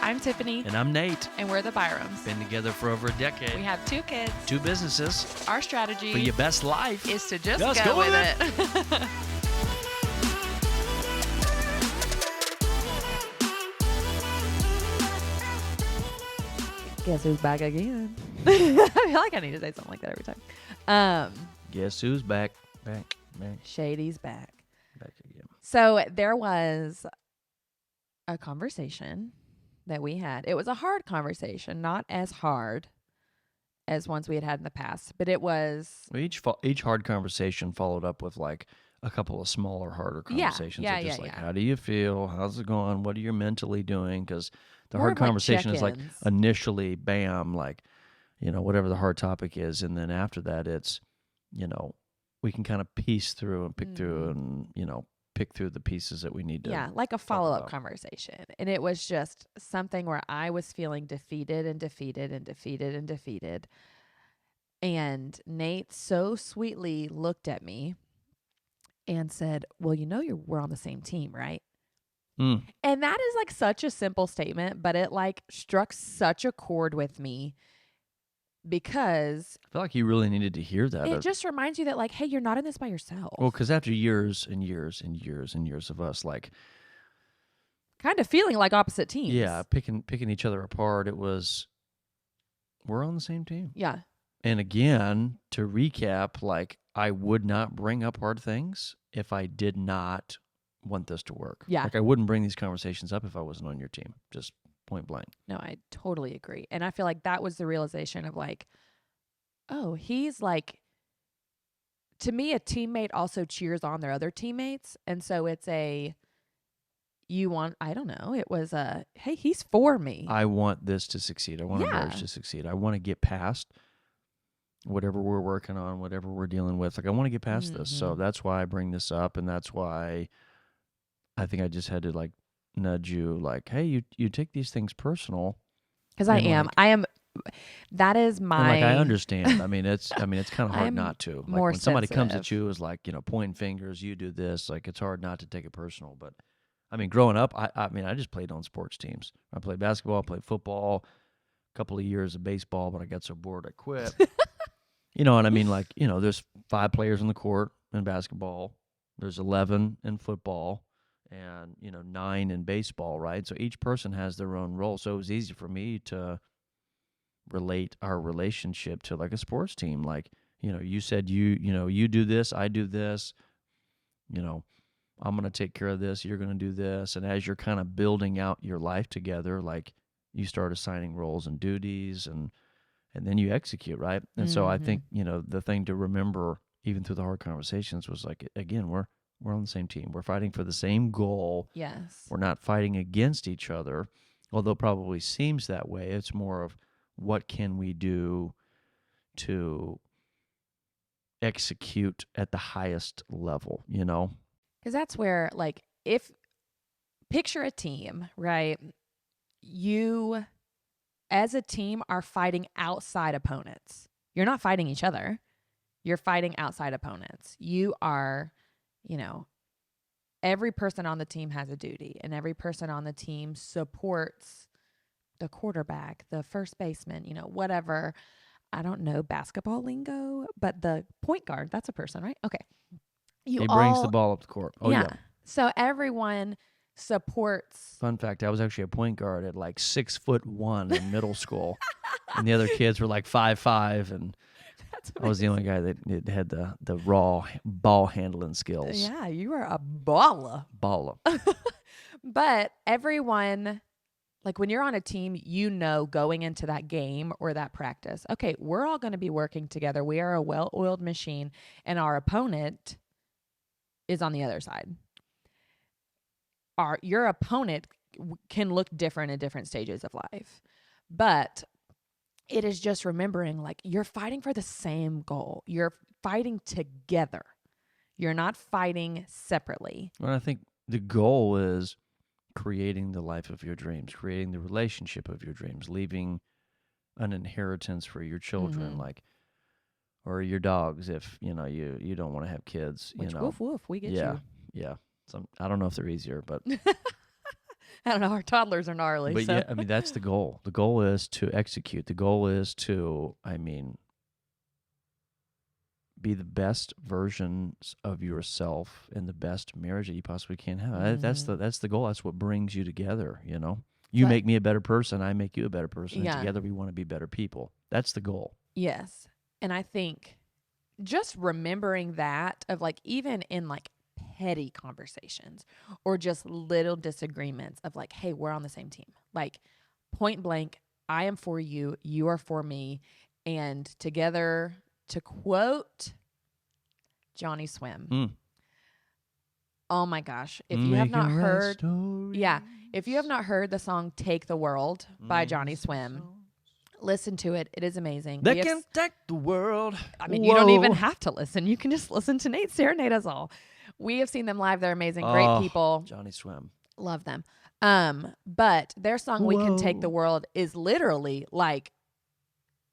I'm Tiffany. And I'm Nate. And we're the Byrams. Been together for over a decade. We have 2 kids. 2 businesses. Our strategy for your best life is to just go with it. Guess who's back again? I feel like I need to say something like that every time. Guess who's back? Back. Shady's back. Back again. So there was a conversation that we had. It was a hard conversation, not as hard as ones we had in the past, but it was. Well, each hard conversation followed up with like a couple of smaller, harder conversations. How do you feel? How's it going? What are you mentally doing? Because the More hard conversation is like check-ins. initially, bam, like, whatever the hard topic is. And then after that, it's, we can kind of piece through and pick through and, pick through the pieces that we need to. Yeah, like a follow-up conversation. And it was just something where I was feeling defeated. And Nate so sweetly looked at me and said, well, we're on the same team, right? Mm. And that is like such a simple statement, but it like struck such a chord with me because I feel like you really needed to hear that. It just reminds you that like, hey, you're not in this by yourself. Well, because after years and years and years and years of us like kind of feeling like opposite teams. Yeah, picking each other apart, we're on the same team. Yeah. And again, to recap, like I would not bring up hard things if I did not want this to work. Yeah. Like I wouldn't bring these conversations up if I wasn't on your team. Just point blank. No, I totally agree. And I feel like that was the realization of like, oh, he's like, to me, a teammate also cheers on their other teammates. And so it's it was hey, he's for me. I want this to succeed. I want our marriage to succeed. I want to get past whatever we're working on, whatever we're dealing with. Like I want to get past this. So that's why I bring this up. And that's why I think I just had to like nudge you like, hey, you take these things personal. Because I am. That is my. And like I understand. I mean, it's kind of hard not to. Like more when somebody comes sensitive. at you is like, pointing fingers, you do this. Like it's hard not to take it personal. But I mean, growing up, I just played on sports teams. I played basketball, I played football, a couple of years of baseball, but I got so bored I quit. You know what I mean? Like, there's 5 players on the court in basketball. There's 11 in football. And 9 in baseball, right? So each person has their own role. So it was easy for me to relate our relationship to like a sports team. Like, you said you do this, I do this. I'm going to take care of this, you're going to do this. And as you're kind of building out your life together, like you start assigning roles and duties and then you execute, right? And so I think, the thing to remember even through the hard conversations was like, again, we're on the same team. We're fighting for the same goal. Yes. We're not fighting against each other, although it probably seems that way. It's more of what can we do to execute at the highest level, Because that's where, like, picture a team, right? You, as a team, are fighting outside opponents. You're not fighting each other. You're fighting outside opponents. You are... every person on the team has a duty, and every person on the team supports the quarterback, the first baseman, whatever. I don't know basketball lingo, but the point guard, that's a person, right? Okay. He brings the ball up the court. Oh, yeah. So everyone supports. Fun fact, I was actually a point guard at like 6'1" in middle school, and the other kids were like 5'5", and I was the only guy that had the raw ball handling skills. Yeah, you are a baller. But everyone, like when you're on a team, going into that game or that practice, okay, we're all going to be working together. We are a well-oiled machine, and our opponent is on the other side. Your opponent can look different in different stages of life, but it is just remembering, like, you're fighting for the same goal. You're fighting together. You're not fighting separately. Well, I think the goal is creating the life of your dreams, creating the relationship of your dreams, leaving an inheritance for your children, like, or your dogs if, you don't want to have kids. Which, woof, woof, we get you. Yeah. I don't know if they're easier, but I don't know. Our toddlers are gnarly, But so yeah, I mean, that's the goal. The goal is to execute. The goal is to, I mean, be the best versions of yourself in the best marriage that you possibly can have. That's the goal. That's what brings you together, you know. You But make me a better person, I make you a better person, and yeah, together we want to be better people. That's the goal. yes. And I think just remembering that of like even in like petty conversations or just little disagreements of like, hey, we're on the same team. Like point blank, I am for you, you are for me, and together, to quote Johnny Swim. Mm. Oh my gosh. If you have Making not right heard, stories. yeah, if you have not heard the song Take the World by Johnny Swim, listen to it. It is amazing. They can take the world. I mean, you don't even Whoa. have to listen. You can just listen to Nate serenade us all. We have seen them live. They're amazing. Great Oh, people. Johnny Swim. Love them. But their song We Can Take the World is literally like,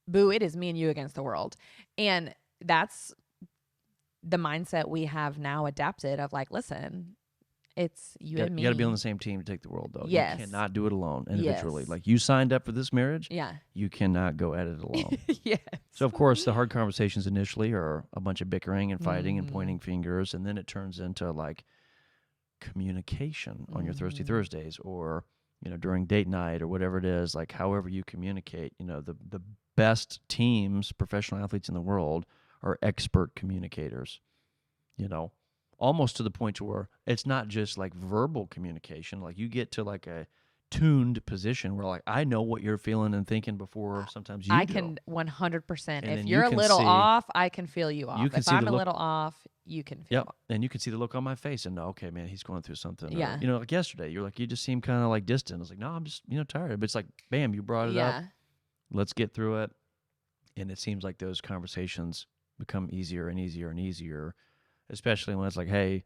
boo, it is me and you against the world. And that's the mindset we have now adapted of like, listen, it's you and me. You got to be on the same team to take the world, though. Yes. You cannot do it alone individually. Yes. Like, you signed up for this marriage. Yeah. You cannot go at it alone. Yes. So, of course, the hard conversations initially are a bunch of bickering and fighting and pointing fingers. And then it turns into, like, communication on your Thirsty Thursdays or, you know, during date night or whatever it is. Like, however you communicate. You know, the best teams, professional athletes in the world, are expert communicators, you know, almost to the point to where it's not just like verbal communication. Like you get to like a tuned position where like I know what you're feeling and thinking before sometimes you I do. can 100%. And If then you're you a can little see- off, I can feel you off. you can If see I'm the a look- little off, you can feel Yep. And you can see the look on my face and know, okay, man, he's going through something. Or, Yeah. you know, like yesterday, you're like, you just seem kind of like distant. I was like, no, I'm just, you know, tired. But it's like, bam, you brought it up. Yeah. Let's get through it. And it seems like those conversations become easier and easier and easier, especially when it's like, hey,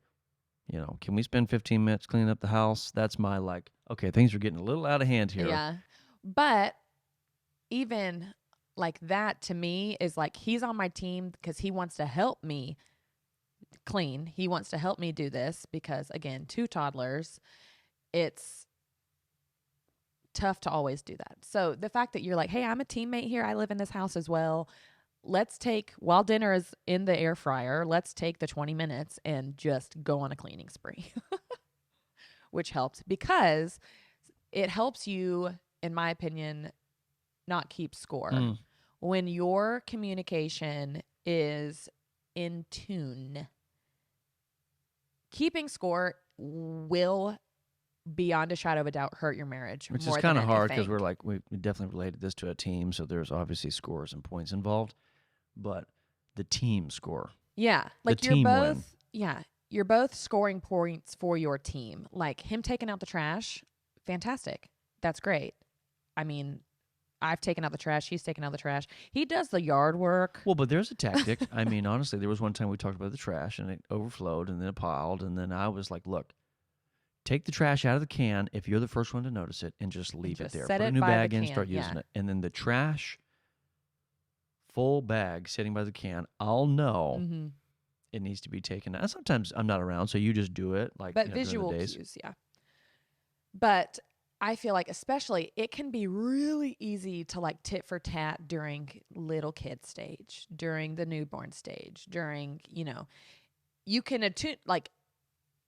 you know, can we spend 15 minutes cleaning up the house? That's my like, okay, things are getting a little out of hand here. Yeah. But even like that to me is like he's on my team because he wants to help me clean. He wants to help me do this because, again, 2 toddlers, it's tough to always do that. So the fact that you're like, hey, I'm a teammate here. I live in this house as well. Let's take, while dinner is in the air fryer, let's take the 20 minutes and just go on a cleaning spree, which helped because it helps you, in my opinion, not keep score. When your communication is in tune, keeping score will, beyond a shadow of a doubt, hurt your marriage. Which more is kind of than hard because anything. we're like, we definitely related this to a team. So there's obviously scores and points involved. But the team score. Yeah. Like you're team both, win. yeah, you're both scoring points for your team. Like him taking out the trash, fantastic. That's great. I mean, I've taken out the trash. He's taken out the trash. He does the yard work. Well, but there's a tactic. I mean, honestly, there was one time we talked about the trash and it overflowed and then it piled. And then I was like, look, take the trash out of the can if you're the first one to notice it and just leave just it there. set Put it a new by the bag in, can, start yeah. using it. And then the trash, full bag sitting by the can, I'll know it needs to be taken out. And sometimes I'm not around, so you just do it. Like, But you know, during the visual days. cues, yeah. But I feel like especially it can be really easy to like tit for tat during little kid stage, during the newborn stage, during, you know, you can like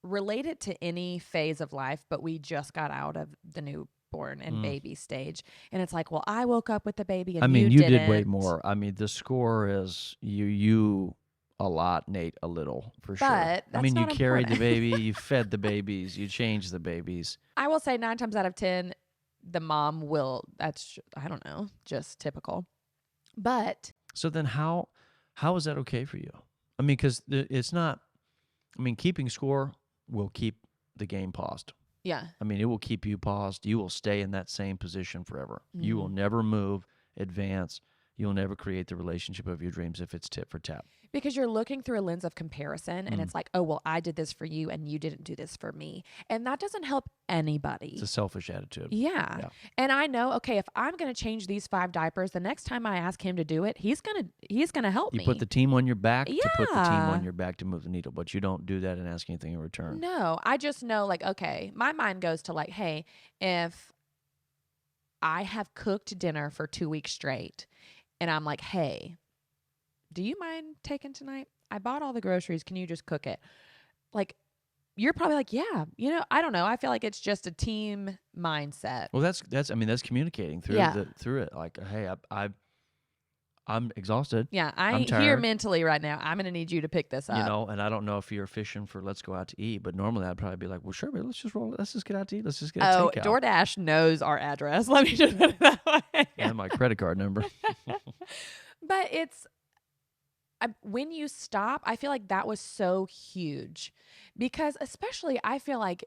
relate it to any phase of life, but we just got out of the newborn and baby stage. And it's like, well, I woke up with the baby and I mean, you did didn't. way more. I mean, the score is you a lot, Nate a little, for sure. But I mean, that's you not carried the important. baby, you fed the babies, you changed the babies. I will say 9 times out of 10, the mom will, that's, I don't know, just typical. But So then how is that okay for you? I mean, because it's not, I mean, keeping score will keep the game paused. yeah, I mean, it will keep you paused. You will stay in that same position forever. You will never move, advance. you'll never create the relationship of your dreams if it's tit for tat. Because you're looking through a lens of comparison and it's like, oh, well, I did this for you and you didn't do this for me. And that doesn't help anybody. It's a selfish attitude. Yeah. And I know, okay, if I'm going to change these 5 diapers, the next time I ask him to do it, he's going to help me. You put the team on your back to put the team Yeah. on your back to move the needle, but you don't do that and ask anything in return. No, I just know, like, okay, my mind goes to like, hey, if I have cooked dinner for 2 weeks straight and I'm like, hey, do you mind taking tonight? I bought all the groceries. Can you just cook it? Like, you're probably like, yeah, I don't know. I feel like it's just a team mindset. Well, that's communicating through Yeah. through it. Like, hey, I'm exhausted. Yeah, I I'm ain't here tired. mentally right now. I'm gonna need you to pick this up. And I don't know if you're fishing for let's go out to eat, but normally I'd probably be like, well, sure, but let's just roll. Let's just get out to eat. Let's just get a takeout. DoorDash knows our address. Let me just put it that way. And my credit card number. But when you stop, I feel like that was so huge because especially I feel like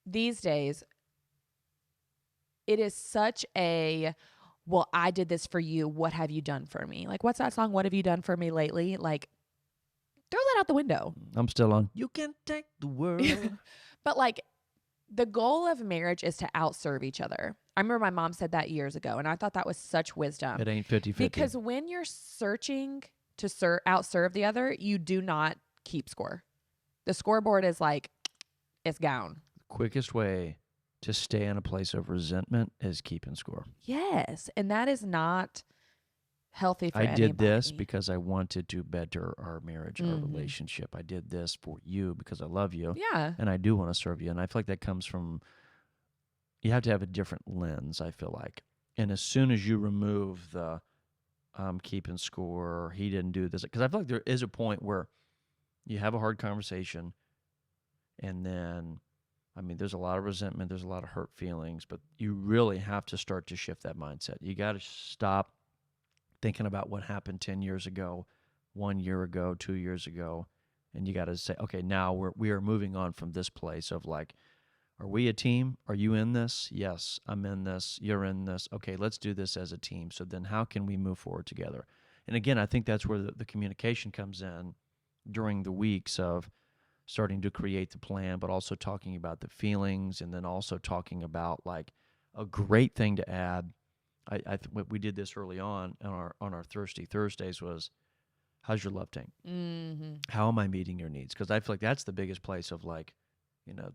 these days it is such a, well, I did this for you. What have you done for me? Like, what's that song? What have you done for me lately? Like, throw that out the window. I'm still on. You can take the world. But like, the goal of marriage is to outserve each other. I remember my mom said that years ago, and I thought that was such wisdom. It ain't 50-50. Because when you're searching to outserve the other, you do not keep score. The scoreboard is like, it's gone. The quickest way to stay in a place of resentment is keeping score. Yes, and that is not healthy for anybody. I did this anybody. because I wanted to better our marriage, our relationship. I did this for you because I love you. Yeah. And I do want to serve you. And I feel like that comes from, you have to have a different lens, I feel like. And as soon as you remove the keeping score, he didn't do this, because I feel like there is a point where you have a hard conversation and then, I mean, there's a lot of resentment, there's a lot of hurt feelings, but you really have to start to shift that mindset. You got to stop thinking about what happened 10 years ago, 1 year ago, 2 years ago, and you got to say, okay, now we are moving on from this place of like, are we a team? Are you in this? Yes, I'm in this. You're in this. Okay, let's do this as a team. So then how can we move forward together? And again, I think that's where the communication comes in during the weeks of starting to create the plan, but also talking about the feelings, and then also talking about like a great thing to add. We did this early on our Thirsty Thursdays was, how's your love tank? Mm-hmm. How am I meeting your needs? Because I feel like that's the biggest place of like,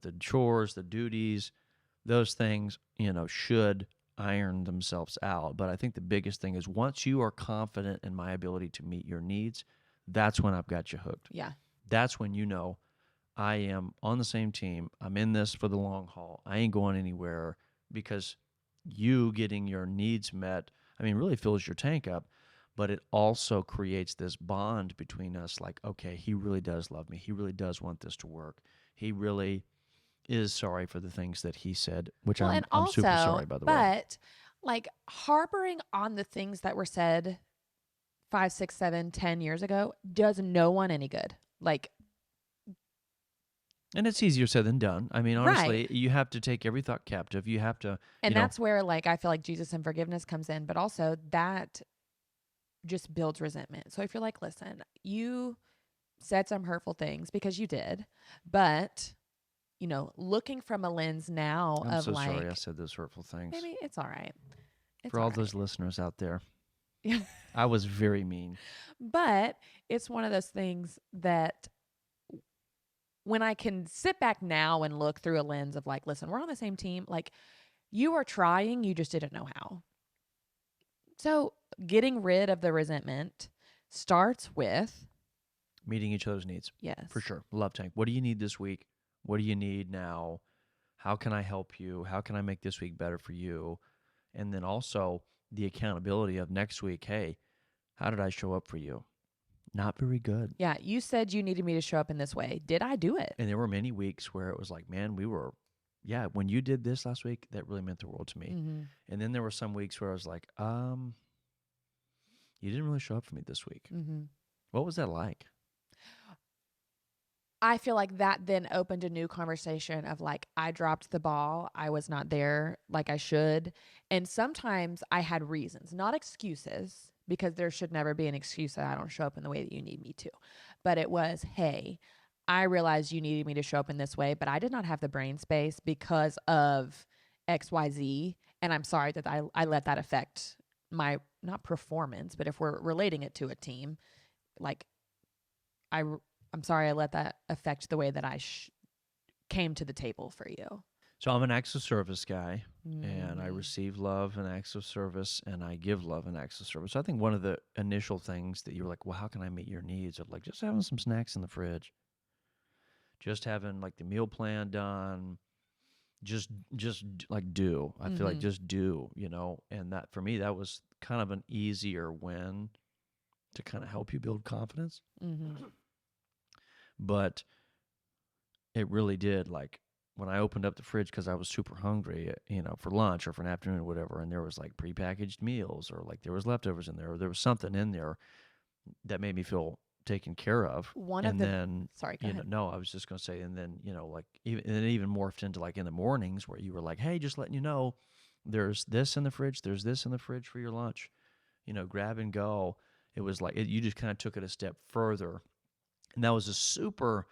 the chores, the duties, those things, should iron themselves out. But I think the biggest thing is once you are confident in my ability to meet your needs, that's when I've got you hooked. Yeah. That's when I am on the same team. I'm in this for the long haul. I ain't going anywhere, because you getting your needs met, I mean, really fills your tank up, but it also creates this bond between us. Like, okay, he really does love me. He really does want this to work. He really is sorry for the things that he said, which I'm super sorry, by the way. But like harboring on the things that were said 5, 6, 7, 10 years ago does no one any good. Like, and it's easier said than done. I mean, honestly, right. You have to take every thought captive. You have to, and that's where like I feel like Jesus and forgiveness comes in, but also that just builds resentment. So if you're like, listen, you said some hurtful things because you did, but looking from a lens now I'm of so like, sorry I said those hurtful things. maybe it's all right. For all those listeners out there, Yeah. I was very mean. But it's one of those things that when I can sit back now and look through a lens of like, listen, we're on the same team. Like, you are trying, you just didn't know how. So getting rid of the resentment starts with meeting each other's needs. Yes. For sure. Love tank. What do you need this week? What do you need now? How can I help you? How can I make this week better for you? And then also the accountability of next week. Hey, how did I show up for you? Not very good. Yeah. You said you needed me to show up in this way. Did I do it? And there were many weeks where it was like, man, when you did this last week, that really meant the world to me. Mm-hmm. And then there were some weeks where I was like, you didn't really show up for me this week. Mm-hmm. What was that like? I feel like that then opened a new conversation of like, I dropped the ball. I was not there like I should. And sometimes I had reasons, not excuses, because there should never be an excuse that I don't show up in the way that you need me to. But it was, hey, I realized you needed me to show up in this way, but I did not have the brain space because of XYZ. And I'm sorry that I let that affect my, not performance, but if we're relating it to a team, like I, I'm sorry I let that affect the way that I came to the table for you. So I'm an acts of service guy, and I Mm-hmm. receive love and acts of service, and I give love and acts of service. So I think one of the initial things that you were like, well, how can I meet your needs? Of like just having some snacks in the fridge, just having like the meal plan done, like do. I feel like Mm-hmm. just do, and that for me that was kind of an easier win to kind of help you build confidence. Mm-hmm. But it really did, like when I opened up the fridge because I was super hungry, for lunch or for an afternoon or whatever, and there was like prepackaged meals or like there was leftovers in there or there was something in there that made me feel taken care of. One of And the, then, sorry, go ahead. no, I was just going to say, and then, like and it even morphed into like in the mornings where you were like, hey, just letting you know, there's this in the fridge, there's this in the fridge for your lunch, grab and go. It was like, you just kind of took it a step further. And that was a super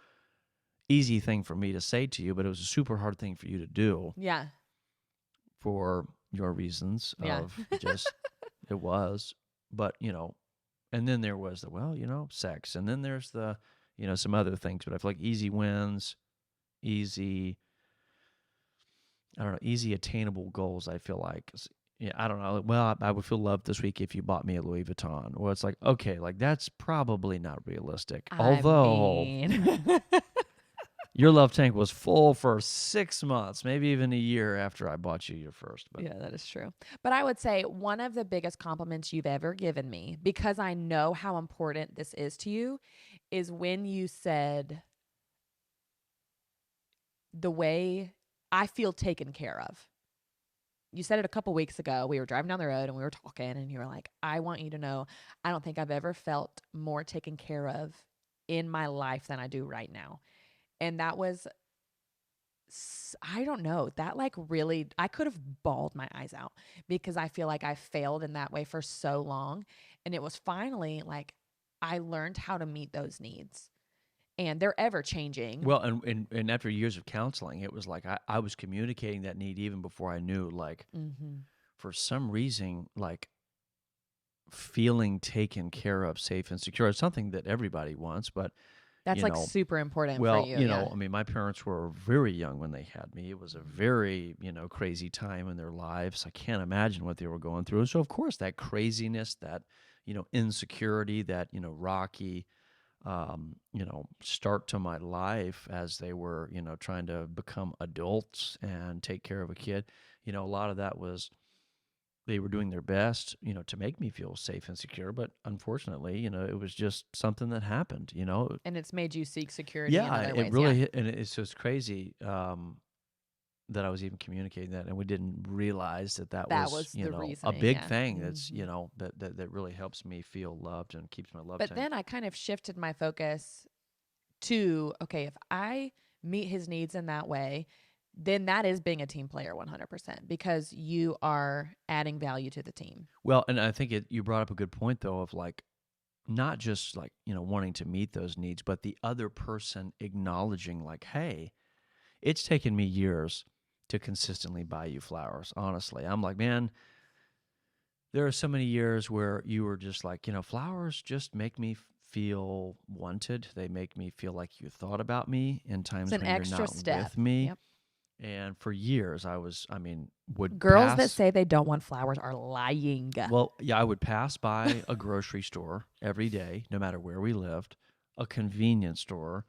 easy thing for me to say to you, but it was a super hard thing for you to do Yeah. for your reasons Yeah. of just, it was. But, and then there was the, well, sex. And then there's the, some other things. But I feel like easy wins, easy, I don't know, easy attainable goals, I feel like. Yeah, I don't know. Well, I would feel loved this week if you bought me a Louis Vuitton. Well, it's like, okay, like that's probably not realistic. I Although mean, your love tank was full for 6 months, maybe even a year after I bought you your first. But yeah, that is true. But I would say one of the biggest compliments you've ever given me, because I know how important this is to you, is when you said, the way I feel taken care of. You said it a couple weeks ago. We were driving down the road and we were talking, and you were like, I want you to know, I don't think I've ever felt more taken care of in my life than I do right now. And that was, I don't know, that like really, I could have bawled my eyes out because I feel like I failed in that way for so long. And it was finally like I learned how to meet those needs, and they're ever changing. well, and after years of counseling, it was like I was communicating that need even before I knew, like, Mm-hmm. for some reason, like feeling taken care of, safe and secure is something that everybody wants. But, That's you like know, super important for well, you. Yeah. I mean, my parents were very young when they had me. It was a very, crazy time in their lives. I can't imagine what they were going through. And so, of course, that craziness, that, insecurity, that, rocky, start to my life as they were, trying to become adults and take care of a kid. A lot of that was they were doing their best, to make me feel safe and secure. But unfortunately, it was just something that happened. And it's made you seek security in Yeah, other it ways. Yeah. really hit, and it's just crazy that I was even communicating that, and we didn't realize that That was, was the a reasoning. big Yeah. thing. That's, Hmm. that really helps me feel loved and keeps my love But tank. then I kind of shifted my focus to, okay, if I meet his needs in that way, then that is being a team player 100% because you are adding value to the team. Well, and I think you brought up a good point though of like not just like, wanting to meet those needs, but the other person acknowledging like, hey, it's taken me years to consistently buy you flowers. Honestly, I'm like, man, there are so many years where you were just like, flowers just make me feel wanted. They make me feel like you thought about me in It's times an when you're extra not step. with me. Yep. And for years, would Girls that pass. say they don't want flowers are lying. Well, yeah, I would pass by a grocery store every day, no matter where we lived, a convenience store,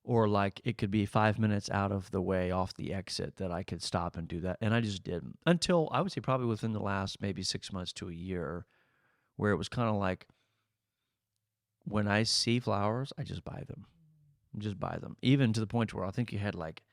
or like it could be 5 minutes out of the way off the exit that I could stop and do that. And I just didn't until I would say probably within the last maybe 6 months to a year, where it was kind of like when I see flowers, I just buy them. Just buy them. Even to the point where I think you had like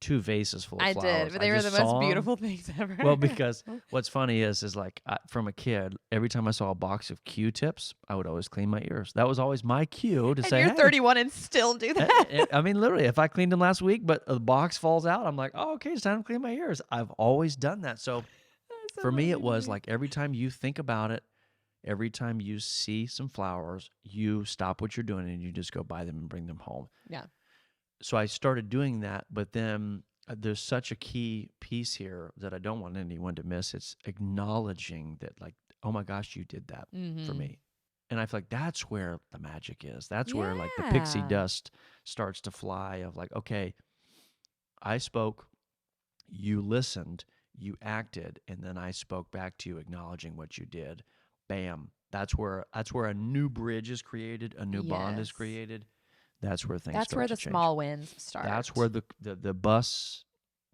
2 vases full of I did, flowers. but I they were the just most saw them. beautiful things ever. Well, because what's funny is like from a kid, every time I saw a box of Q-tips, I would always clean my ears. That was always my cue to And say, you're hey. 31 and still do that. I mean, literally, if I cleaned them last week, but a box falls out, I'm like, oh, okay, it's time to clean my ears. I've always done that. So That's so for me, it funny to was me. like every time you think about it, Every time you see some flowers, you stop what you're doing and you just go buy them and bring them home. Yeah. So I started doing that, but then there's such a key piece here that I don't want anyone to miss. It's acknowledging that, like, oh my gosh, you did that for Mm-hmm. me. And I feel like that's where the magic is. That's where like the pixie Yeah. dust starts to fly of like, okay, I spoke, you listened, you acted, and then I spoke back to you acknowledging what you did. Bam. That's where a new bridge is created, a new bond is Yes. created. That's where things That's where start to the change. small wins That's start. where the bus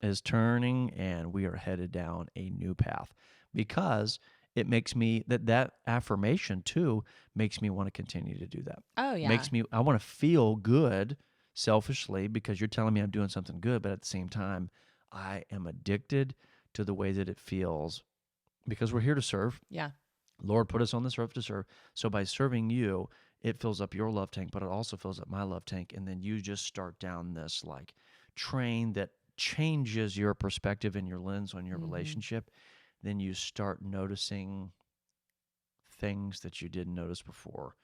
is turning and we are headed down a new path because it makes me that affirmation too makes me want to continue to do that. Oh, yeah. Makes me I want to feel good selfishly because you're telling me I'm doing something good, but at the same time I am addicted to the way that it feels because we're here to serve. Yeah. Lord put us on this earth to serve. So by serving you, it fills up your love tank, but it also fills up my love tank. And then you just start down this like train that changes your perspective and your lens on your Mm-hmm. relationship. Then you start noticing things that you didn't notice before.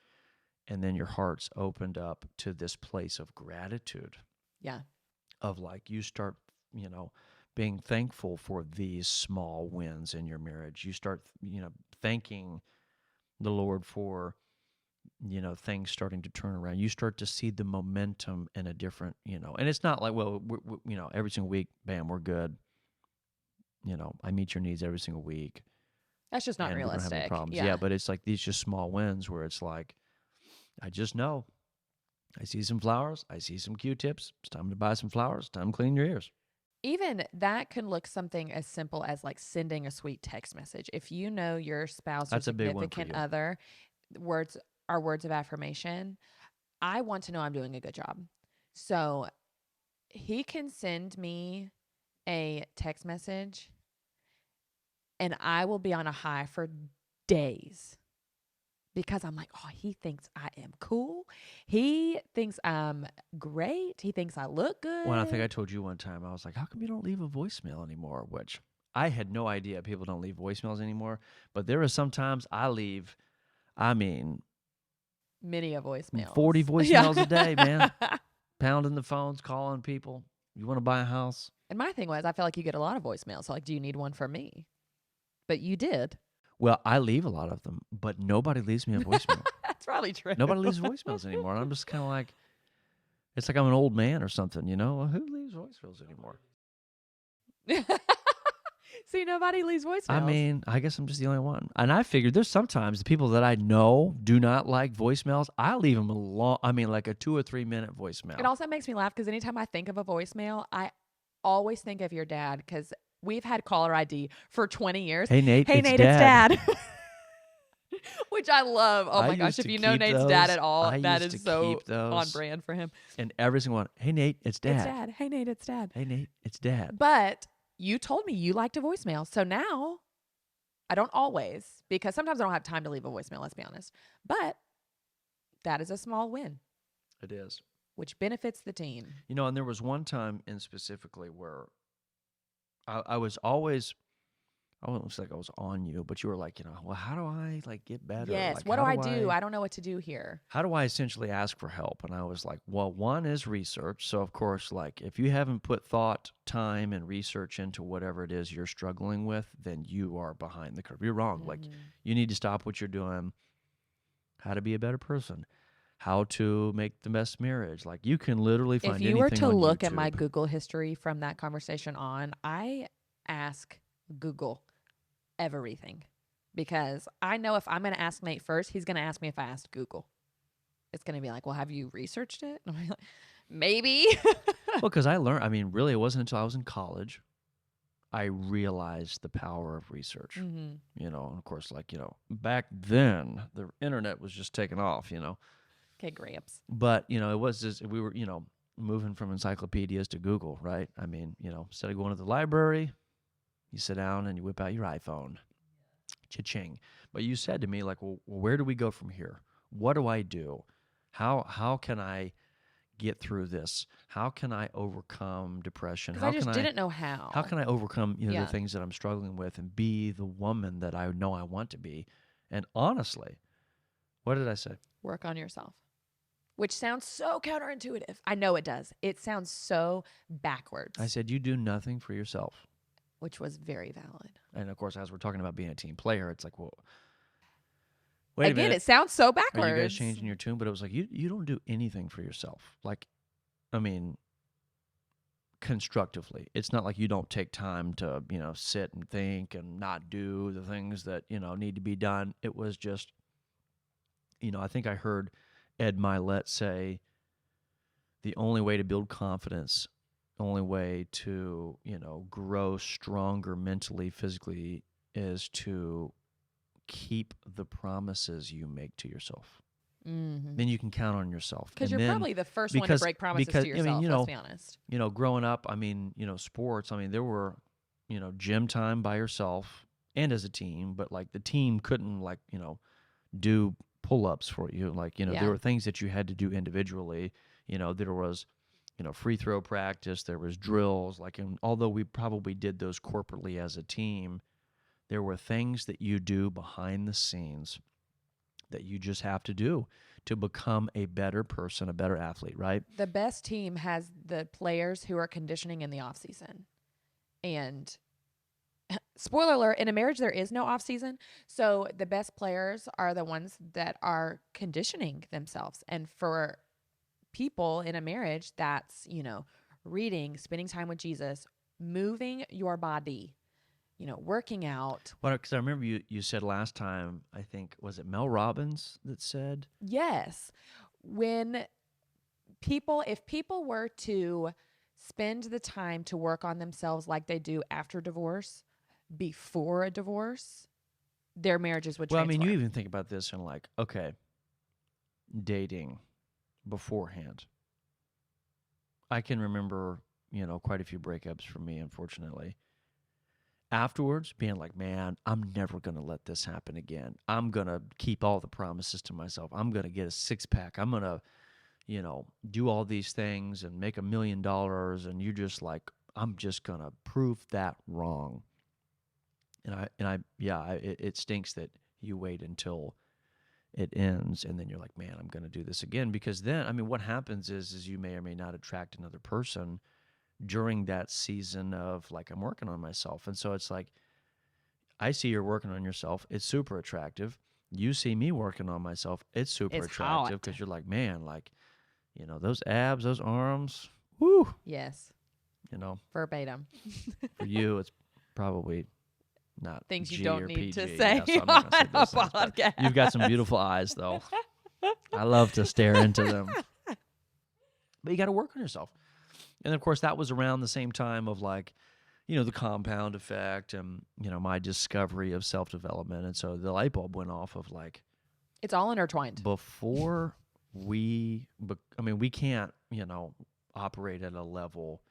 And then your heart's opened up to this place of gratitude Yeah. of like you start, you know, being thankful for these small wins in your marriage. You start, thanking the Lord for things starting to turn around. You start to see the momentum in a different, and it's not like, well, every single week, bam, we're good. I meet your needs every single week That's just not and we don't have any realistic. problems. Yeah, Yeah. but it's like these just small wins where it's like, I just know I see some flowers, I see some Q-tips. It's time to buy some flowers. Time to clean your ears. Even that can look something as simple as like sending a sweet text message. If you know your spouse or That's a big one for significant you. other, words are words of affirmation. I want to know I'm doing a good job. So he can send me a text message and I will be on a high for days because I'm like, oh, he thinks I am cool. He thinks I'm great. He thinks I look Well, I think good. I told you one time, I was like, how come you don't leave a voicemail anymore? Which I had no idea people don't leave voicemails anymore. But there are sometimes I leave, I mean, Many of voicemails. 40 Yeah. voicemails a day, man. Pounding the phones, calling people. You want to buy a house? And my thing was, I feel like you get a lot of voicemails. So like, do you need one from me? But you did. Well, I leave a lot of them, but nobody leaves me a voicemail. That's probably true. Nobody leaves voicemails anymore. And I'm just kind of like, it's like I'm an old man or something, you know? Who leaves voicemails anymore? See, nobody leaves I voicemails. mean, I guess I'm just the only one. And I figured there's sometimes the people that I know do not like voicemails. I leave them like a 2 or 3 minute voicemail. It also makes me laugh because anytime I think of a voicemail, I always think of your dad because we've had caller ID for 20 years. Hey, Nate, Hey, it's Nate, Dad. it's dad. Which I love. Oh I my gosh. used If to you know keep Nate's dad those. at all, I that used is to so keep on those. brand for him. And every single one, hey, Nate, it's It's Dad. dad. Hey, Nate, it's dad. Hey, Nate, it's Dad. But you told me you liked a voicemail. So now I don't always because sometimes I don't have time to leave a voicemail, let's be honest. But that is a small win, It is. which benefits the team. And there was one time in specifically where I was always, I wouldn't say like I was on you, but you were like, well, how do I like get better? Yes. Like, What do I do? I don't know what to do here. how do I essentially ask for help? And I was like, well, one is research. So, of course, like if you haven't put thought, time, and research into whatever it is you're struggling with, then you are behind the curve. You're wrong. Like, you need to stop what you're doing, how to be a better person, how to make the best marriage. Like, you can literally If find you were anything to on look at my YouTube. Google history from that conversation on, I ask Google everything because I know if I'm going to ask Nate first, he's going to ask me if I asked Google. It's going to be like, well, have you researched it? And I'm like, maybe. Well, because I learned, I mean, really, it wasn't until I was in college I realized the power of research. Mm-hmm. And of course, like, back then, the internet was just taking off, Okay, Gramps. But, it was just, we were, moving from encyclopedias to Google, right? I mean, instead of going to the library, you sit down and you whip out your iPhone. Cha-ching. But you said to me, like, well, where do we go from here? What do I do? How can I get through this? How can I overcome depression? Because I just didn't know how. How can I overcome, Yeah. the things that I'm struggling with and be the woman that I know I want to be And honestly, what did I say? Work on yourself. Which sounds so counterintuitive. I know it does. It sounds so backwards. I said, you do nothing for yourself. Which was very valid. And of course, as we're talking about being a team player, it's like, well, wait a Again, minute. it sounds so Are backwards. you guys changing your tune? But it was like, you don't do anything for yourself. Like, I mean, constructively. It's not like you don't take time to, sit and think and not do the things that, need to be done. It was just, I think I heard Ed Milet say the only way to build confidence, the only way to, grow stronger mentally, physically, is to keep the promises you make to yourself. Mm-hmm. Then you can count on yourself. Because you're probably the first one to break promises to yourself, let's be honest. Growing up, sports, there were, gym time by yourself and as a team, but like the team couldn't do pull-ups for you. Like, there were things that you had to do individually. There was, free throw practice, there was drills. Like, and although we probably did those corporately as a team, there were things that you do behind the scenes that you just have to do to become a better person, a better athlete, right? The best team has the players who are conditioning in the off season. And spoiler alert, in a marriage, there is no off season. So the best players are the ones that are conditioning themselves. And for people in a marriage, that's, reading, spending time with Jesus, moving your body, working out. Well, because I remember you said last time, I think, was it Mel Robbins that said? Yes. If people were to spend the time to work on themselves like they do after divorce, before a divorce, their marriages would transform. Well, you even think about this and like, okay, dating beforehand. I can remember, quite a few breakups for me, unfortunately. Afterwards, being like, man, I'm never going to let this happen again. I'm going to keep all the promises to myself. I'm going to get a six-pack. I'm going to, do all these things and make $1 million. And you're just like, I'm just going to prove that wrong. It stinks that you wait until it ends and then you're like, man, I'm going to do this again. Because then, what happens is you may or may not attract another person during that season of like, I'm working on myself. And so it's like, I see you're working on yourself. It's super attractive. You see me working on myself. It's super attractive because you're like, man, like, those abs, those arms, whoo. Yes. Verbatim. For you, it's probably not things G you don't or need PG. to say Yeah, so I'm not gonna say on a those things, but podcast. you've got some beautiful eyes, though. I love to stare into them. But you got to work on yourself. And, of course, that was around the same time of, like, the compound effect and, my discovery of self-development. And so the light bulb went off of, like... It's all intertwined. Before we can't, operate at a level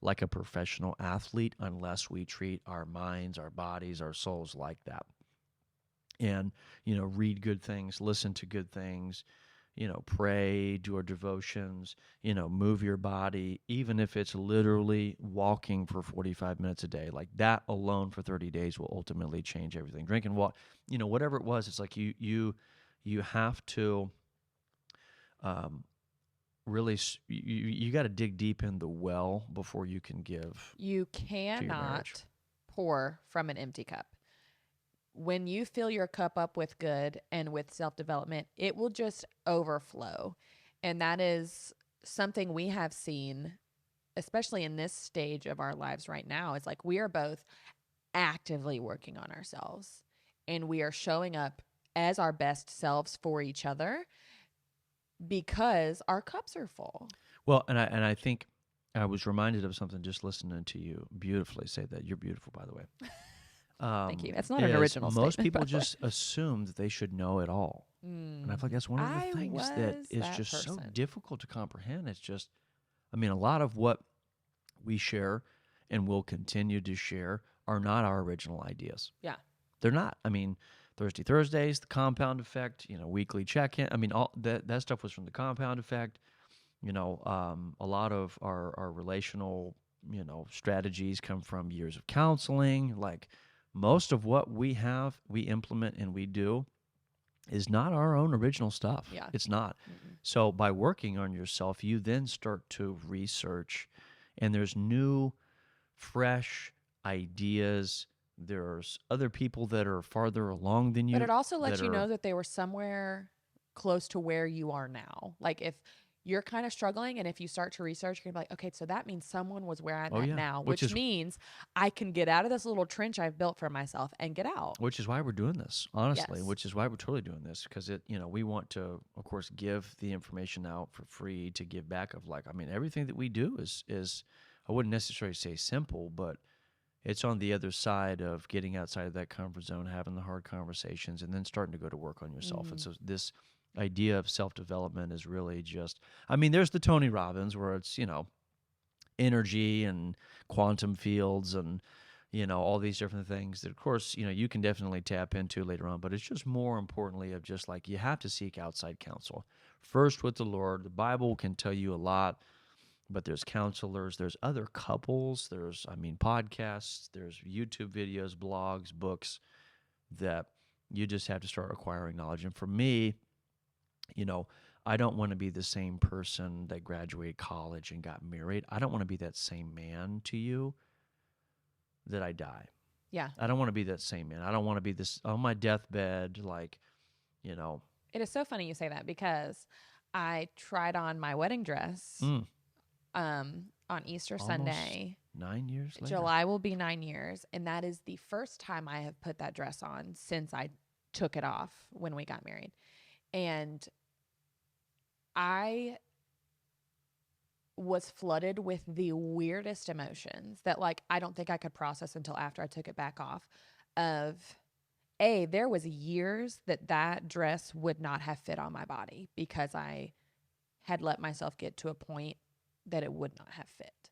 like a professional athlete unless we treat our minds, our bodies, our souls like that. And, read good things, listen to good things, pray, do our devotions, move your body, even if it's literally walking for 45 minutes a day. Like that alone for 30 days will ultimately change everything. Drinking water, whatever it was, it's like you have to really, you got to dig deep in the well before you can give. You cannot pour from an empty cup. When you fill your cup up with good and with self-development, it will just overflow. And that is something we have seen, especially in this stage of our lives right now. It's like we are both actively working on ourselves and we are showing up as our best selves for each other because our cups are full. Well, and I think I was reminded of something just listening to you beautifully say that. You're beautiful, by the way. Thank you. That's not an original statement. Most people just assume that they should know it all. And I feel like that's one of the things that is just so difficult to comprehend. It's just, a lot of what we share and will continue to share are not our original ideas. Yeah. They're not. Thirsty Thursdays, the compound effect, weekly check-in. All that stuff was from the compound effect. A lot of our relational, strategies come from years of counseling. Like most of what we have, we implement and we do is not our own original stuff. Yeah. It's not. Mm-mm. So by working on yourself, you then start to research, and there's new, fresh ideas. There's other people that are farther along than But you it also that lets you are, know that they were somewhere close to where you are now. Like if you're kind of struggling and if you start to research, you're gonna be like, okay, so that means someone was where I'm oh at yeah, now, which means I can get out of this little trench I've built for myself and get out. which is why we're doing this, honestly, Yes. which is why we're totally doing this, because it, we want to, of course, give the information out for free, to give back of, like, I mean, everything that we do is I wouldn't necessarily say simple, but it's on the other side of getting outside of that comfort zone, having the hard conversations, and then starting to go to work on yourself. And Mm-hmm. so this idea of self-development is really just, I mean, there's the Tony Robbins where it's, energy and quantum fields and, all these different things that, of course, you can definitely tap into later on. But it's just more importantly of just like, you have to seek outside counsel first with the Lord. The Bible can tell you a lot, but there's counselors, there's other couples, there's, I mean, podcasts, there's YouTube videos, blogs, books that you just have to start acquiring knowledge. And for me, I don't want to be the same person that graduated college and got married. I don't want to be that same man to you that I die. Yeah. I don't want to be that same man. I don't want to be this on my deathbed, like, you know. It is so funny you say that because I tried on my wedding dress Mm, on Easter almost Sunday. 9 years later. July will be 9 years. And that is the first time I have put that dress on since I took it off when we got married. And I was flooded with the weirdest emotions that, like, I don't think I could process until after I took it back off. Of there was years that dress would not have fit on my body because I had let myself get to a point that it would not have fit.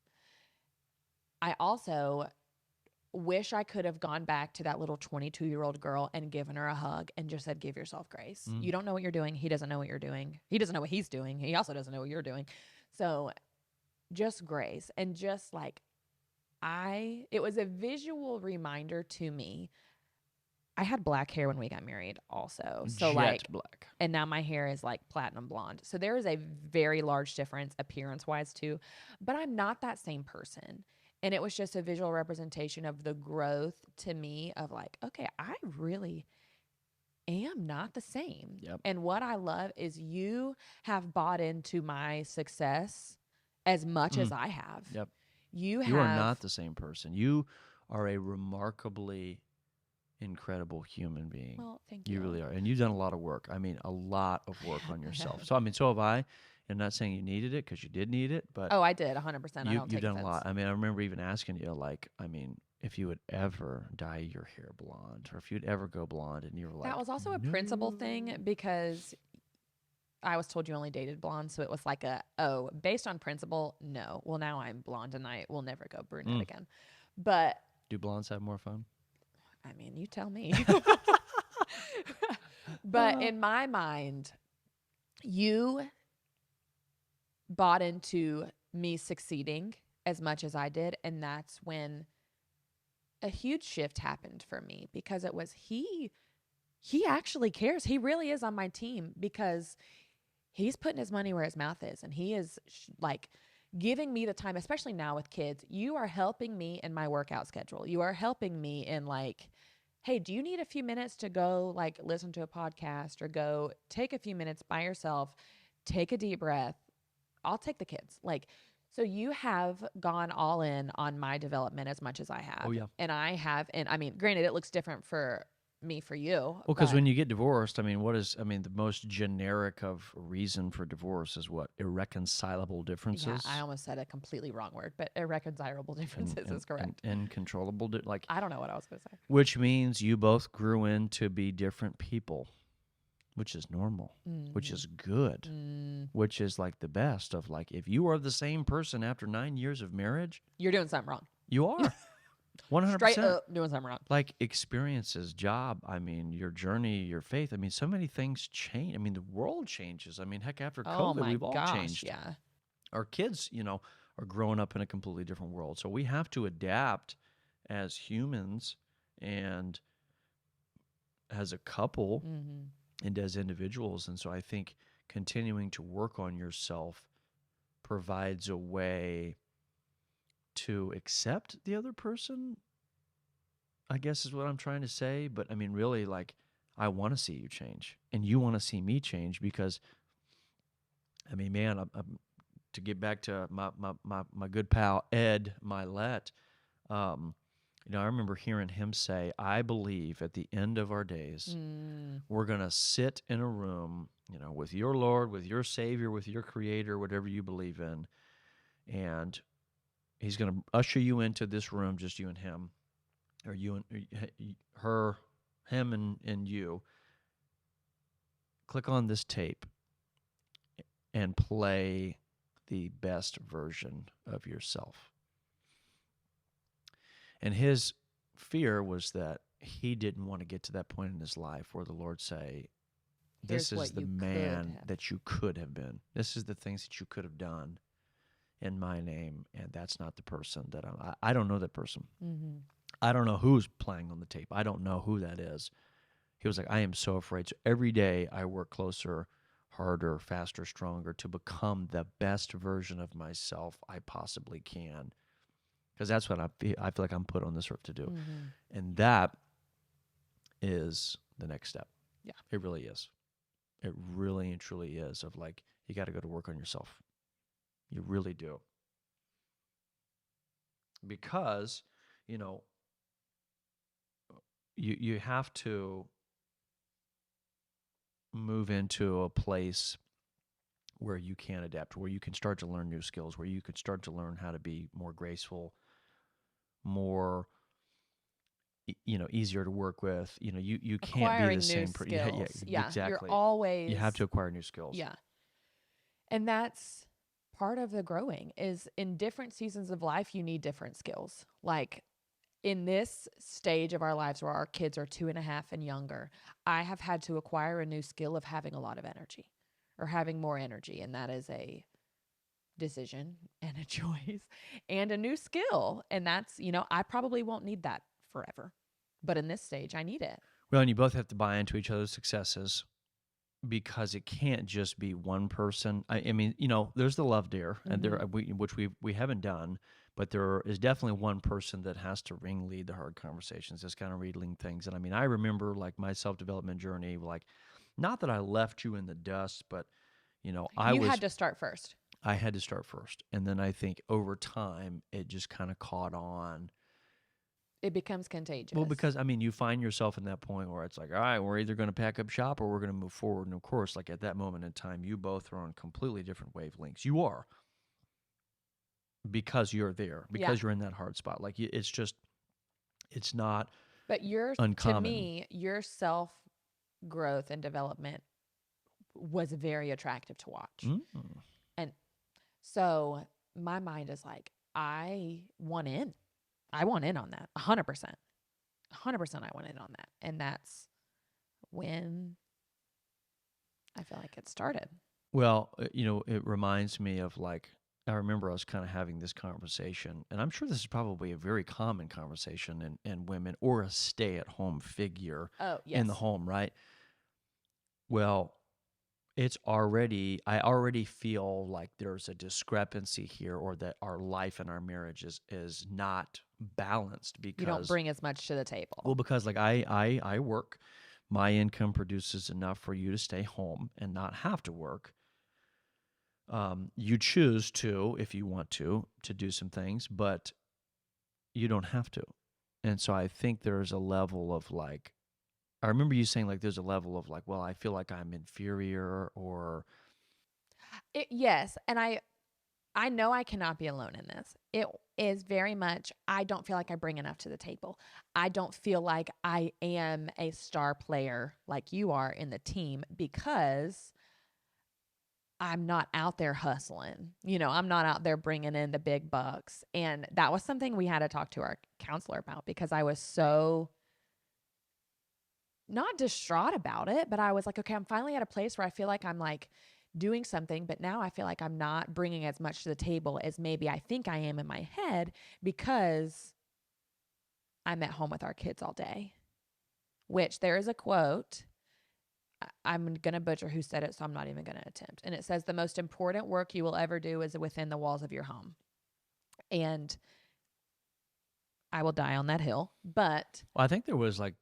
I also wish I could have gone back to that little 22-year-old girl and given her a hug and just said, give yourself grace. Mm. You don't know what you're doing. He doesn't know what you're doing. He doesn't know what he's doing. He also doesn't know what you're doing. So just grace. And just like, it was a visual reminder to me. I had black hair when we got married also. So Jet like, black. and now my hair is like platinum blonde. So there is a very large difference appearance wise too, but I'm not that same person. And it was just a visual representation of the growth to me of like, okay, I really am not the same. Yep. And what I love is you have bought into my success as much as I have. Yep. You are not the same person. You are a remarkably incredible human being. Well, thank you. You really are. And you've done a lot of work. I mean, a lot of work on yourself. So, I mean, so have I. I'm not saying you needed it because you did need it, but Oh, I did 100%. you've done a lot. I mean, I remember even asking you, like, I mean, if you would ever dye your hair blonde or if you'd ever go blonde, and you were like, that was also a principle thing because I was told you only dated blonde. So it was like based on principle, no. Well, now I'm blonde and I will never go brunette again. But do blondes have more fun? I mean, you tell me. But in my mind, you bought into me succeeding as much as I did. And that's when a huge shift happened for me because it was he actually cares. He really is on my team because he's putting his money where his mouth is. And he is like giving me the time, especially now with kids. You are helping me in my workout schedule. You are helping me in like, hey, do you need a few minutes to go like listen to a podcast or go take a few minutes by yourself, take a deep breath. I'll take the kids. Like, so you have gone all in on my development as much as I have. Oh, yeah. And I have, and I mean, granted, it looks different for me for you. Well, because when you get divorced, I mean, the most generic of reason for divorce is what? Irreconcilable differences? Yeah, I almost said a completely wrong word, but irreconcilable differences is correct. And incontrollable, like, I don't know what I was going to say. which means you both grew in to be different people, which is normal, which is good, which is like the best of like, if you are the same person after 9 years of marriage, You're doing something wrong. you are 100%. Straight up doing something wrong. Like experiences, job, I mean, your journey, your faith. I mean, so many things change. I mean, the world changes. I mean, heck, after COVID, we've all changed. Yeah. Our kids, are growing up in a completely different world. So we have to adapt as humans and as a couple and as individuals. And so I think continuing to work on yourself provides a way to accept the other person, I guess is what I'm trying to say. But I mean, really, like, I want to see you change and you want to see me change because, I mean, man, to get back to my good pal, Ed Milet, um, I remember hearing him say, I believe at the end of our days, Mm. we're going to sit in a room, with your Lord, with your Savior, with your Creator, whatever you believe in. And he's going to usher you into this room, just you and him, or you and her, him and you. Click on this tape and play the best version of yourself. And his fear was that he didn't want to get to that point in his life where the Lord say, this Here's is what the you could man have. that you could have been. This is the things that you could have done in my name, and that's not the person that I don't know that person. Mm-hmm. I don't know who's playing on the tape. I don't know who that is. He was like, I am so afraid. So every day I work closer, harder, faster, stronger to become the best version of myself I possibly can. Because that's what I feel like I'm put on this earth to do. Mm-hmm. And that is the next step. Yeah. It really is. It really and truly is of like, you got to go to work on yourself. You really do. Because, you know, you have to move into a place where you can adapt, where you can start to learn new skills, where you could start to learn how to be more graceful, more easier to work with. You can't be the Acquiring new same yeah, skills. Yeah, you're exactly. You have always, to acquire new skills. yeah. And that's part of the growing is in different seasons of life, you need different skills. Like in this stage of our lives where our kids are 2.5 and younger, I have had to acquire a new skill of having a lot of energy or having more energy. And that is a decision and a choice and a new skill. And that's, I probably won't need that forever. But in this stage, I need it. Well, and you both have to buy into each other's successes because it can't just be one person. I mean, there's the love dare, and there which we haven't done, but there is definitely one person that has to lead the hard conversations, just kind of reading things. And I mean, I remember like my self development journey, like not that I left you in the dust, but You had to start first. I had to start first, and then I think over time it just kind of caught on. It becomes Well, contagious. because I mean, you find yourself in that point where it's like, all right, we're either going to pack up shop or we're going to move forward. And of course, like at that moment in time, you both are on completely different wavelengths. You are because you're there, Yeah. because you're in that hard spot. Like it's just, it's not But to uncommon. me, your self growth and development was very attractive to watch. Mm. And so my mind is like, I want in. I want in on that 100%. 100% I want in on that. And that's when I feel like it started. Well, it reminds me of like, I remember I was kind of having this conversation, and I'm sure this is probably a very common conversation in women or a stay at home figure Oh, in the yes. home, right? Well, I already feel like there's a discrepancy here, or that our life and our marriage is not balanced You don't because, bring as much to the table. well, because like I work, my income produces enough for you to stay home and not have to work. You choose to, if you want to do some things, but you don't have to. And so I think there's a level of like, I remember you saying like there's a level of like, well, I feel like I'm inferior or Yes, and I know I cannot be alone in this. It is very much I don't feel like I bring enough to the table. I don't feel like I am a star player like you are in the team because I'm not out there hustling. I'm not out there bringing in the big bucks. And that was something we had to talk to our counselor about because I was so not distraught about it, but I was like, okay, I'm finally at a place where I feel like I'm like doing something, but now I feel like I'm not bringing as much to the table as maybe I think I am in my head because I'm at home with our kids all day. Which there is a quote I'm going to butcher who said it, so I'm not even going to attempt. And it says the most important work you will ever do is within the walls of your home. And I will die on that hill, but Well, I think there was like,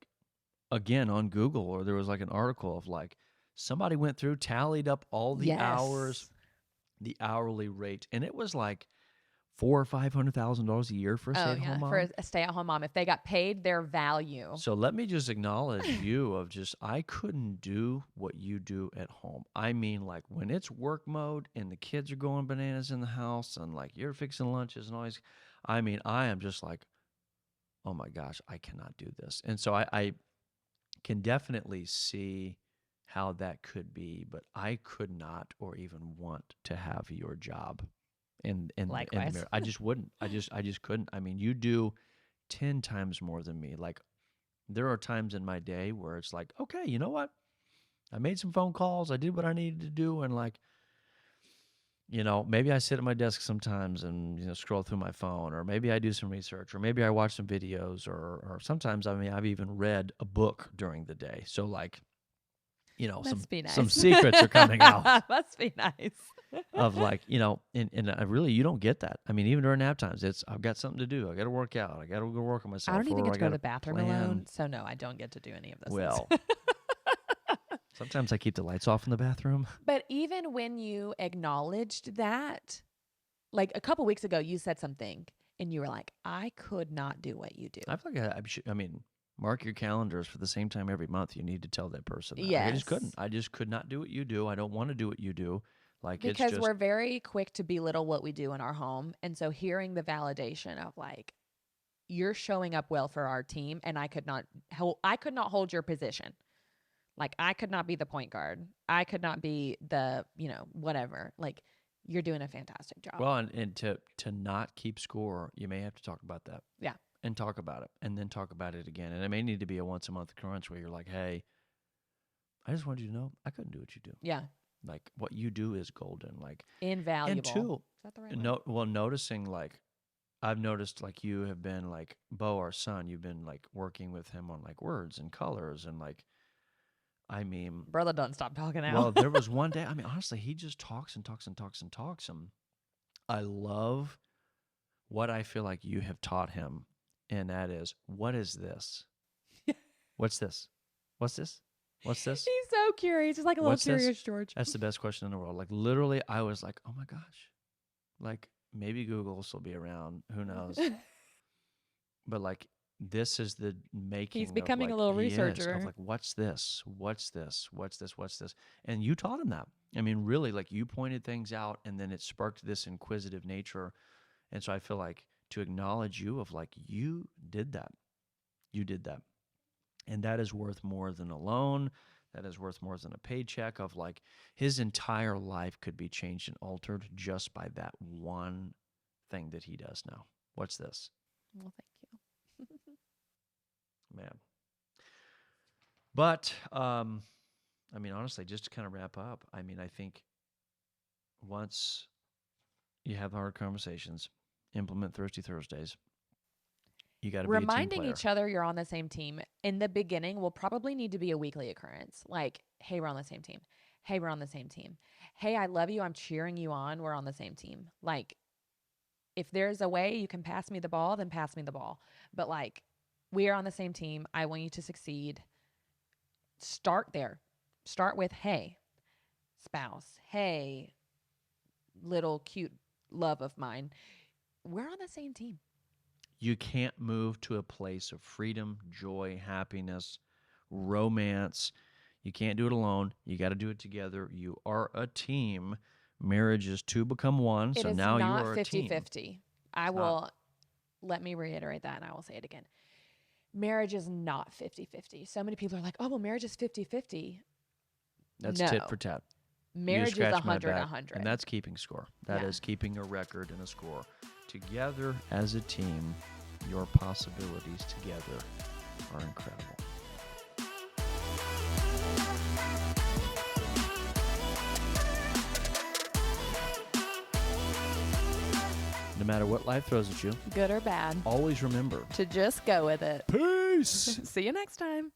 again, on Google, or there was like an article of like somebody went through, tallied up all the hours, yes. the hourly rate, and it was like $400,000 or $500,000 a year for a Oh, stay-at-home yeah, for mom. a stay-at-home mom, if they got paid their value. So let me just acknowledge you of just, I couldn't do what you do at home. I mean, like when it's work mode and the kids are going bananas in the house and like you're fixing lunches and all these, I mean, I am just like, oh my gosh, I cannot do this. And so I can definitely see how that could be, but I could not or even want to have your job in the Likewise. mirror. I just wouldn't. I just couldn't. I mean, you do 10 times more than me. Like there are times in my day where it's like, okay, you know what? I made some phone calls, I did what I needed to do, and like, maybe I sit at my desk sometimes and scroll through my phone, or maybe I do some research, or maybe I watch some videos, or sometimes, I mean, I've even read a book during the day. So like, some Must be nice. some secrets are coming out Must be nice. of like, and I really, you don't get that. I mean, even during nap times, it's I've got something to do. I got to work out. I got to go work on myself. I don't even or get I to go to gotta the bathroom plan. alone, so no, I don't get to do any of those Well, things. sometimes I keep the lights off in the bathroom. But even when you acknowledged that, like a couple weeks ago, you said something and you were like, I could not do what you do. I feel like I mean, mark your calendars for the same time every month. You need to tell that person that. Like, I Yes. just couldn't. I just could not do what you do. I don't want to do what you do. Like it's Because just we're very quick to belittle what we do in our home. And so hearing the validation of like, you're showing up well for our team, and I could not hold your position. Like I could not be the point guard. I could not be the, whatever. Like you're doing a fantastic job. well, and to not keep score, you may have to talk about that. Yeah. And talk about it, and then talk about it again. And it may need to be a once a month occurrence where you're like, hey, I just wanted you to know I couldn't do what you do. Yeah. Like what you do is golden. Like Invaluable. and two, Is that the right word? noticing like I've noticed like you have been like Bo, our son, you've been like working with him on like words and colors and like, I mean, Brother doesn't stop talking now. well, there was one day, I mean, honestly, he just talks and talks and talks and talks. And I love what I feel like you have taught him. And that is, what is this? What's this? What's this? What's this? He's so curious. He's like a What's little this? curious George. That's the best question in the world. Like literally, I was like, oh my gosh. Like maybe Google will still be around. Who knows? But like this is the making. He's becoming of, a little he is, researcher. of like, what's this? What's this? What's this? What's this? And you taught him that. I mean, really, like you pointed things out, and then it sparked this inquisitive nature. And so I feel like to acknowledge you of like you did that. You did that. And that is worth more than a loan. That is worth more than a paycheck. Of like his entire life could be changed and altered just by that one thing that he does now. What's this? Well, thank you. Man. But, I mean, honestly, just to kind of wrap up, I mean, I think once you have hard conversations, implement Thirsty Thursdays, you got to be a team Reminding player. each other you're on the same team in the beginning will probably need to be a weekly occurrence. Like, hey, we're on the same team. Hey, we're on the same team. Hey, I love you. I'm cheering you on. We're on the same team. Like, if there's a way you can pass me the ball, then pass me the ball. But like, we are on the same team. I want you to succeed. Start there. Start with, hey, spouse. Hey, little cute love of mine. We're on the same team. You can't move to a place of freedom, joy, happiness, romance. You can't do it alone. You got to do it together. You are a team. Marriage is two become one. It So is now you not are a team. 50-50. I will, let me reiterate that, and I will say it again. Marriage is not 50-50. So many people are like, oh, well, marriage is 50-50. That's No. tit for tat. Marriage is scratch my 100 back, 100. And that's keeping score. That is Yeah. keeping a record and a score. Together as a team, your possibilities together are incredible. No matter what life throws at you, Good or bad. always remember. To just go with it. Peace! See you next time.